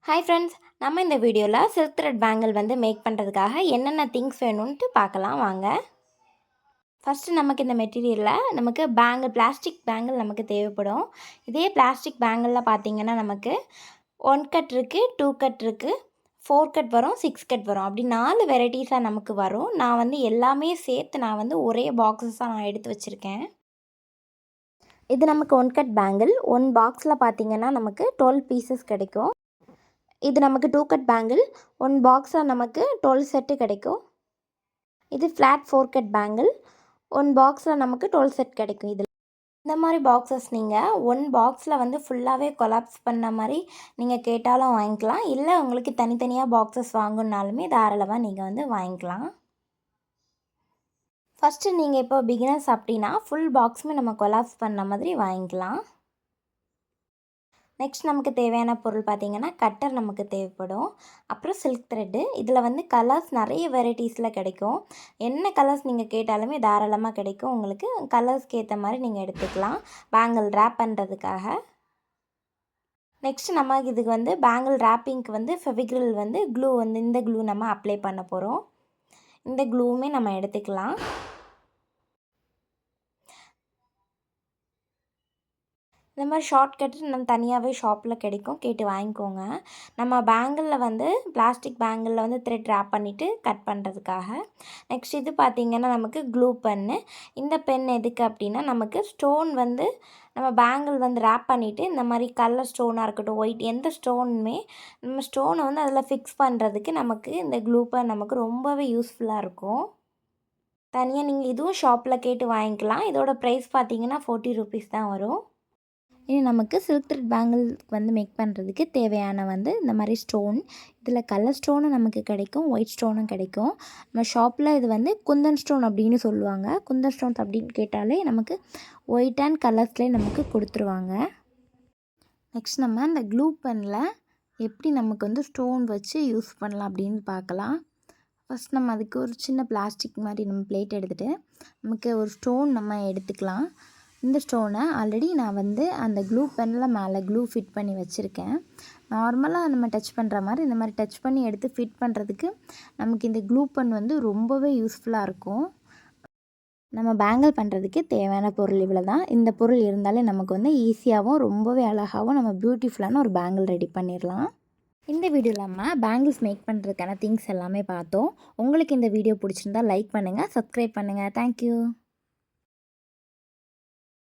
Hi friends, நம்ம இந்த வீடியோவில் சில்க் த்ரெட் பேங்கிள் வந்து மேக் பண்ணுறதுக்காக என்னென்ன திங்ஸ் வேணும்ன்ட்டு பார்க்கலாம் வாங்க. ஃபஸ்ட்டு நமக்கு இந்த மெட்டீரியலில் நமக்கு பிளாஸ்டிக் பேங்கிள் நமக்கு தேவைப்படும். இதே பிளாஸ்டிக் பேங்கிளில் பார்த்திங்கன்னா நமக்கு 1 கட் இருக்குது, 2 கட் இருக்குது, 4 கட் வரும், 6 கட் வரும். அப்படி 4 வெரைட்டிஸாக நமக்கு வரும். நான் வந்து எல்லாமே சேர்த்து நான் வந்து ஒரே பாக்ஸஸாக நான் எடுத்து வச்சுருக்கேன். இது நமக்கு 1 கட் பேங்கிள். 1 பாக்ஸில் பார்த்திங்கன்னா நமக்கு 12 பீசஸ் கிடைக்கும். இது நமக்கு 2 கட் பேங்கிள். 1 பாக்ஸில் நமக்கு 12 செட்டு கிடைக்கும். இது ஃப்ளாட் 4 கட் பேங்கிள். 1 பாக்ஸில் நமக்கு 12 செட் கிடைக்கும். இதில் இந்த மாதிரி பாக்ஸஸ் நீங்கள் 1 பாக்ஸில் வந்து ஃபுல்லாகவே கொலாப்ஸ் பண்ண மாதிரி நீங்கள் கேட்டாலும் வாங்கிக்கலாம். இல்லை உங்களுக்கு தனித்தனியாக பாக்ஸஸ் வாங்கணுன்னாலுமே தாராளமாக நீங்கள் வந்து வாங்கிக்கலாம். ஃபஸ்ட்டு நீங்கள் இப்போ பிகினர்ஸ் அப்படின்னா ஃபுல் பாக்ஸுமே நம்ம கொலாப்ஸ் பண்ண மாதிரி வாங்கிக்கலாம். நெக்ஸ்ட் நமக்கு தேவையான பொருள் பார்த்திங்கன்னா கட்டர் நமக்கு தேவைப்படும். அப்புறம் சில்க் த்ரெட்டு. இதில் வந்து கலர்ஸ் நிறைய வெரைட்டிஸில் கிடைக்கும். என்ன கலர்ஸ் நீங்கள் கேட்டாலுமே தாராளமாக கிடைக்கும். உங்களுக்கு கலர்ஸ்க்கு ஏற்ற மாதிரி நீங்கள் எடுத்துக்கலாம் பேங்கிள் ரேப் பண்ணுறதுக்காக. நெக்ஸ்ட் நம்ம இதுக்கு வந்து பேங்கிள் ரேப்பிங்க்கு வந்து ஃபெவிக்ரில் வந்து க்ளூ வந்து இந்த க்ளூ நம்ம அப்ளை பண்ண போகிறோம். இந்த க்ளூவுமே நம்ம எடுத்துக்கலாம். இந்த மாதிரி ஷார்ட் கட்டு நம்ம தனியாகவே ஷாப்பில் கிடைக்கும், கேட்டு வாங்கிக்கோங்க. நம்ம பேங்கிளில் வந்து பிளாஸ்டிக் பேங்கிளில் வந்து த்ரெட் ரேப் பண்ணிவிட்டு கட் பண்ணுறதுக்காக. நெக்ஸ்ட் இது பார்த்திங்கன்னா நமக்கு க்ளூ பென்னு. இந்த பென் எதுக்கு அப்படின்னா நமக்கு ஸ்டோன் வந்து நம்ம பேங்கிள் வந்து ரேப் பண்ணிவிட்டு இந்த மாதிரி கலர் ஸ்டோனாக இருக்கட்டும், ஒயிட் எந்த ஸ்டோனுமே நம்ம ஸ்டோனை வந்து அதில் ஃபிக்ஸ் பண்ணுறதுக்கு நமக்கு இந்த க்ளூ பென் நமக்கு ரொம்பவே யூஸ்ஃபுல்லாக இருக்கும். தனியாக நீங்கள் இதுவும் ஷாப்பில் கேட்டு வாங்கிக்கலாம். இதோட ப்ரைஸ் பார்த்திங்கன்னா 40 ருபீஸ் தான் வரும். இனி நமக்கு சில்க் த்ரெட் பேங்கிள் வந்து மேக் பண்ணுறதுக்கு தேவையான வந்து இந்த மாதிரி ஸ்டோன். இதில் கலர் ஸ்டோனும் நமக்கு கிடைக்கும், ஒயிட் ஸ்டோனும் கிடைக்கும். நம்ம ஷாப்பில் இது வந்து குந்தன் ஸ்டோன் அப்படின்னு சொல்லுவாங்க. குந்தன் ஸ்டோன்ஸ் அப்படின்னு கேட்டாலே நமக்கு ஒயிட் அண்ட் கலர்ஸ்லேயே நமக்கு கொடுத்துருவாங்க. நெக்ஸ்ட் நம்ம இந்த க்ளூ பெனில் எப்படி நமக்கு வந்து ஸ்டோன் வச்சு யூஸ் பண்ணலாம் அப்படின்னு பார்க்கலாம். ஃபஸ்ட் நம்ம அதுக்கு ஒரு சின்ன பிளாஸ்டிக் மாதிரி நம்ம பிளேட் எடுத்துகிட்டு நமக்கு ஒரு ஸ்டோன் நம்ம எடுத்துக்கலாம். இந்த ஸ்டோனை ஆல்ரெடி நான் வந்து அந்த க்ளூ பெனில் மேலே க்ளூ ஃபிட் பண்ணி வச்சுருக்கேன். நார்மலாக நம்ம டச் பண்ணுற மாதிரி இந்த மாதிரி டச் பண்ணி எடுத்து ஃபிட் பண்ணுறதுக்கு நமக்கு இந்த க்ளூ பென் வந்து ரொம்பவே யூஸ்ஃபுல்லாக இருக்கும். நம்ம பேங்கிள் பண்ணுறதுக்கு தேவையான பொருள் இவ்வளோ தான். இந்த பொருள் இருந்தாலே நமக்கு வந்து ஈஸியாகவும் ரொம்பவே அழகாகவும் நம்ம பியூட்டிஃபுல்லான ஒரு பேங்கிள் ரெடி பண்ணிடலாம். இந்த வீடியோவில் நம்ம பேங்கிள்ஸ் மேக் பண்ணுறதுக்கான திங்ஸ் எல்லாமே பார்த்தோம். உங்களுக்கு இந்த வீடியோ பிடிச்சிருந்தா லைக் பண்ணுங்கள், சப்ஸ்கிரைப் பண்ணுங்கள். தேங்க்யூ.